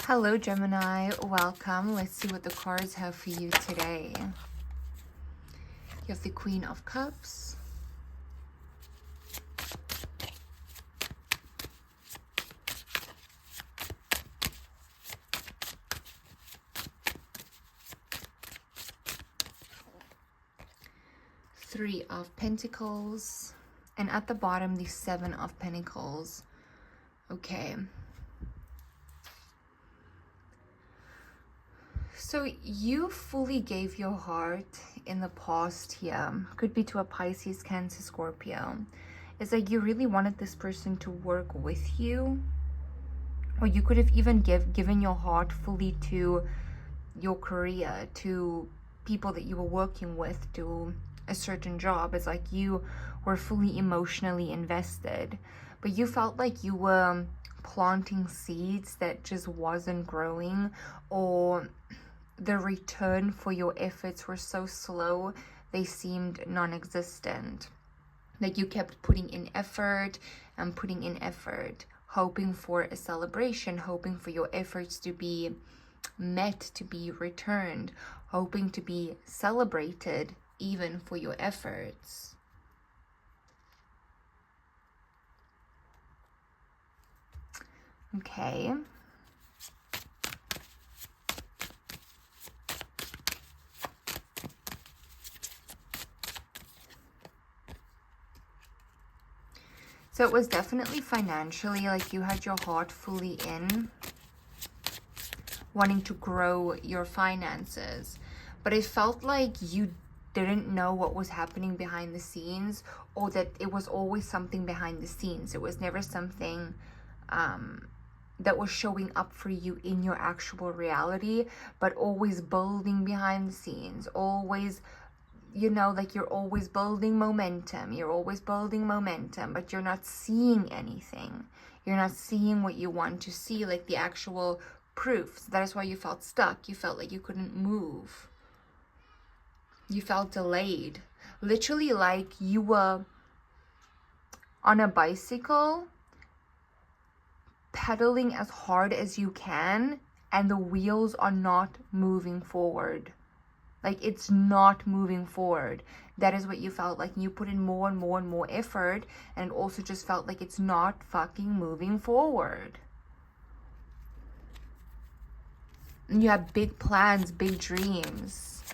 Hello, Gemini. Welcome. Let's see what the cards have for you today. You have the Queen of Cups. Three of Pentacles. And at the bottom, the Seven of Pentacles. Okay. So you fully gave your heart in the past here. Could be to a Pisces, Cancer, Scorpio. It's like you really wanted this person to work with you. Or you could have even given your heart fully to your career, to people that you were working with, to a certain job. It's like you were fully emotionally invested. But you felt like you were planting seeds that just wasn't growing, or the return for your efforts were so slow they seemed non-existent. Like you kept putting in effort and putting in effort, hoping for a celebration, hoping for your efforts to be met, to be returned, hoping to be celebrated even for your efforts. Okay. So it was definitely financially, like you had your heart fully in, wanting to grow your finances. But it felt like you didn't know what was happening behind the scenes, or that it was always something behind the scenes. It was never something that was showing up for you in your actual reality, but always building behind the scenes, always, you know, like you're always building momentum, but you're not seeing anything. You're not seeing what you want to see, like the actual proof. So that is why you felt stuck. You felt like you couldn't move. You felt delayed. Literally like you were on a bicycle, pedaling as hard as you can, and the wheels are not moving forward. Like it's not moving forward. That is what you felt like. You put in more and more and more effort, and it also just felt like it's not fucking moving forward. And you have big plans, big dreams.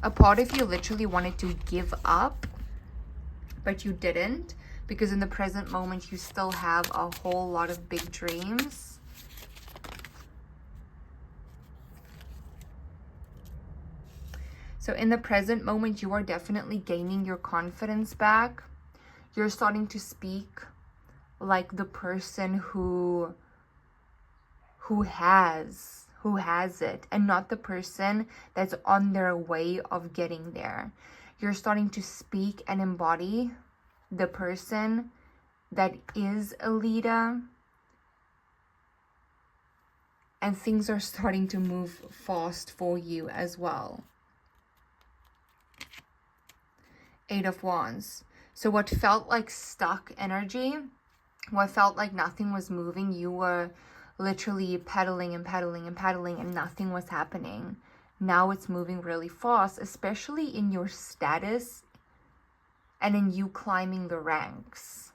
A part of you literally wanted to give up, but you didn't, because in the present moment you still have a whole lot of big dreams. So in the present moment, you are definitely gaining your confidence back. You're starting to speak like the person who has it, and not the person that's on their way of getting there. You're starting to speak and embody the person that is a leader, and things are starting to move fast for you as well. Eight of Wands. So what felt like stuck energy, what felt like nothing was moving, you were literally pedaling and pedaling and pedaling and nothing was happening. Now it's moving really fast, especially in your status and in you climbing the ranks.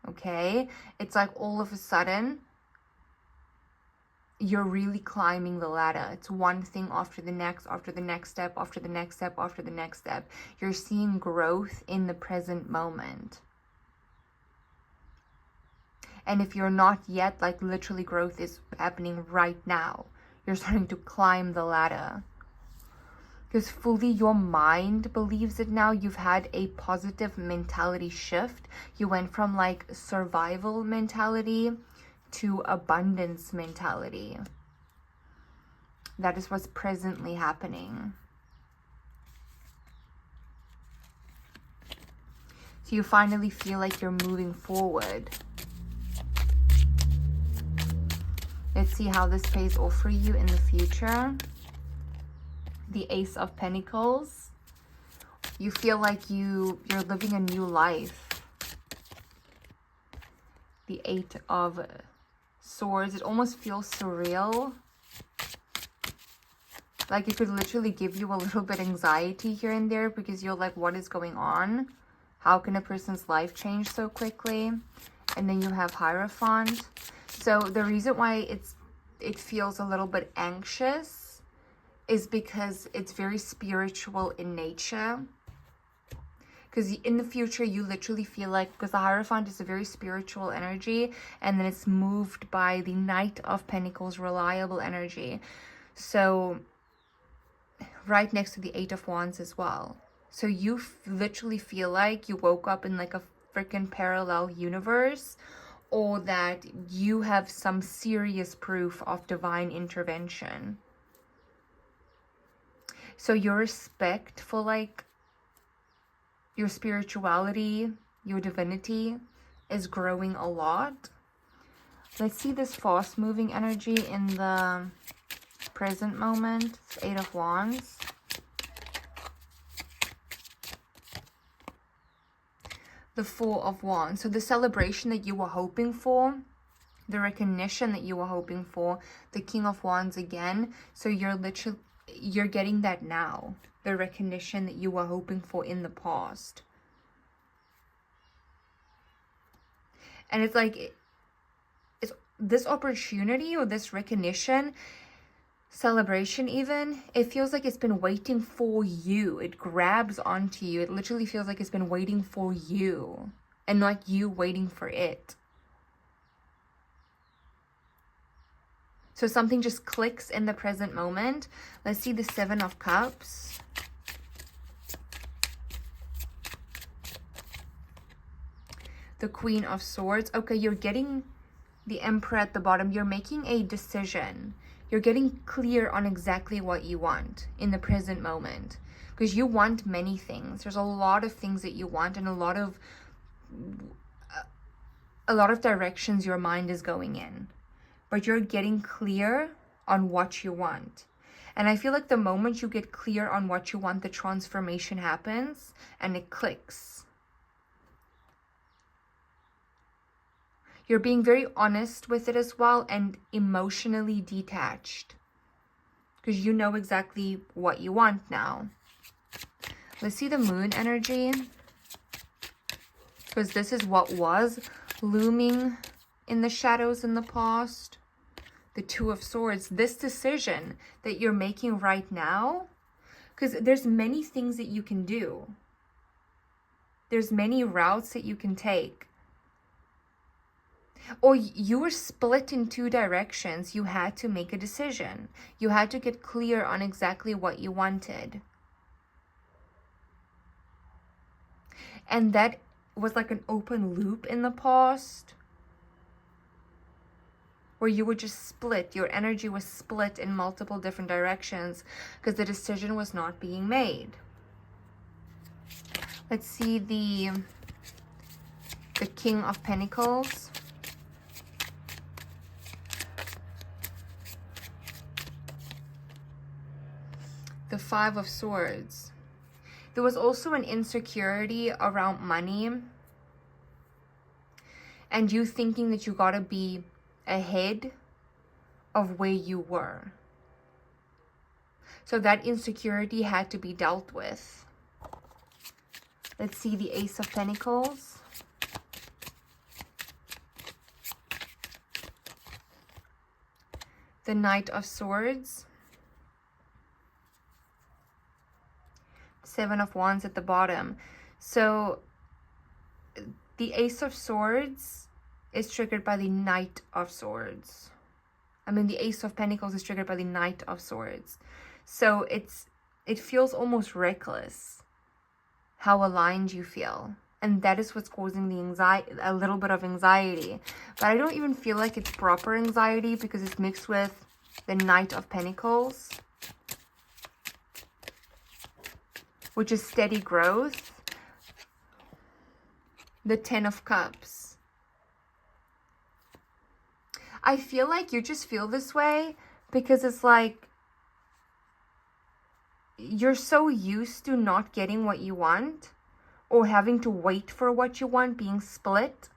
Okay? It's like all of a sudden you're really climbing the ladder. It's one thing after the next step, after the next step, after the next step. You're seeing growth in the present moment. And if you're not yet, like literally growth is happening right now. You're starting to climb the ladder. Because fully your mind believes it now. You've had a positive mentality shift. You went from like survival mentality to abundance mentality. That is what's presently happening. So you finally feel like you're moving forward. Let's see how this pays off for you in the future. The Ace of Pentacles. You feel like you're living a new life. the 8 of Swords. It almost feels surreal. Like it could literally give you a little bit anxiety here and there because you're like, what is going on? How can a person's life change so quickly? And then you have Hierophant. So the reason why it feels a little bit anxious is because it's very spiritual in nature. Because in the future, you literally feel like, because the Hierophant is a very spiritual energy, and then it's moved by the Knight of Pentacles, reliable energy. So right next to the 8 of Wands as well. So you literally feel like you woke up in like a freaking parallel universe, or that you have some serious proof of divine intervention. So your respect for like your spirituality, your divinity is growing a lot. Let's see this fast moving energy in the present moment. It's 8 of Wands. The 4 of Wands. So the celebration that you were hoping for, the recognition that you were hoping for, the King of Wands again. So you're getting that now. The recognition that you were hoping for in the past. And it's like, it's this opportunity or this recognition, celebration even, it feels like it's been waiting for you. It grabs onto you. It literally feels like it's been waiting for you and not you waiting for it. So something just clicks in the present moment. Let's see the 7 of Cups. The Queen of Swords. Okay, you're getting the Emperor at the bottom. You're making a decision. You're getting clear on exactly what you want in the present moment. Because you want many things. There's a lot of things that you want, and a lot of directions your mind is going in. But you're getting clear on what you want. And I feel like the moment you get clear on what you want, the transformation happens and it clicks. You're being very honest with it as well, and emotionally detached. Because you know exactly what you want now. Let's see the Moon energy. Because this is what was looming in the shadows in the past. The 2 of Swords. This decision that you're making right now. Because there's many things that you can do. There's many routes that you can take. Or you were split in 2 directions. You had to make a decision. You had to get clear on exactly what you wanted. And that was like an open loop in the past. Where you were just split. Your energy was split in multiple different directions. Because the decision was not being made. Let's see the King of Pentacles. The 5 of Swords. There was also an insecurity around money. And you thinking that you gotta be ahead of where you were. So that insecurity had to be dealt with. Let's see the Ace of Pentacles. The Knight of Swords. 7 of Wands at the bottom. So the Ace of Swords is triggered by the Knight of Swords. I mean, the Ace of Pentacles is triggered by the Knight of Swords. So it feels almost reckless how aligned you feel. And that is what's causing the anxiety, a little bit of anxiety. But I don't even feel like it's proper anxiety because it's mixed with the Knight of Pentacles, which is steady growth. The 10 of Cups. I feel like you just feel this way because it's like you're so used to not getting what you want or having to wait for what you want, being split,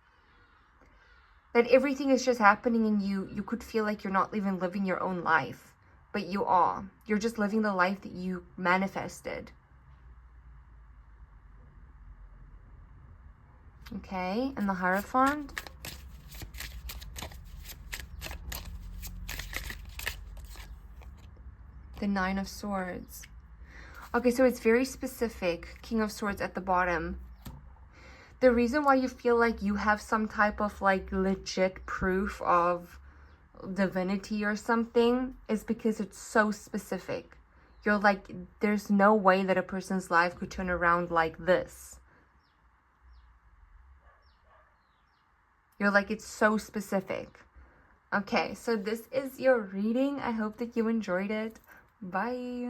That everything is just happening and you could feel like you're not even living your own life. But you are. You're just living the life that you manifested. Okay, and the Hierophant. The Nine of Swords. Okay, so it's very specific. King of Swords at the bottom. The reason why you feel like you have some type of like legit proof of divinity or something is because it's so specific. You're like, there's no way that a person's life could turn around like this. You're like, it's so specific. Okay, so this is your reading. I hope that you enjoyed it. Bye.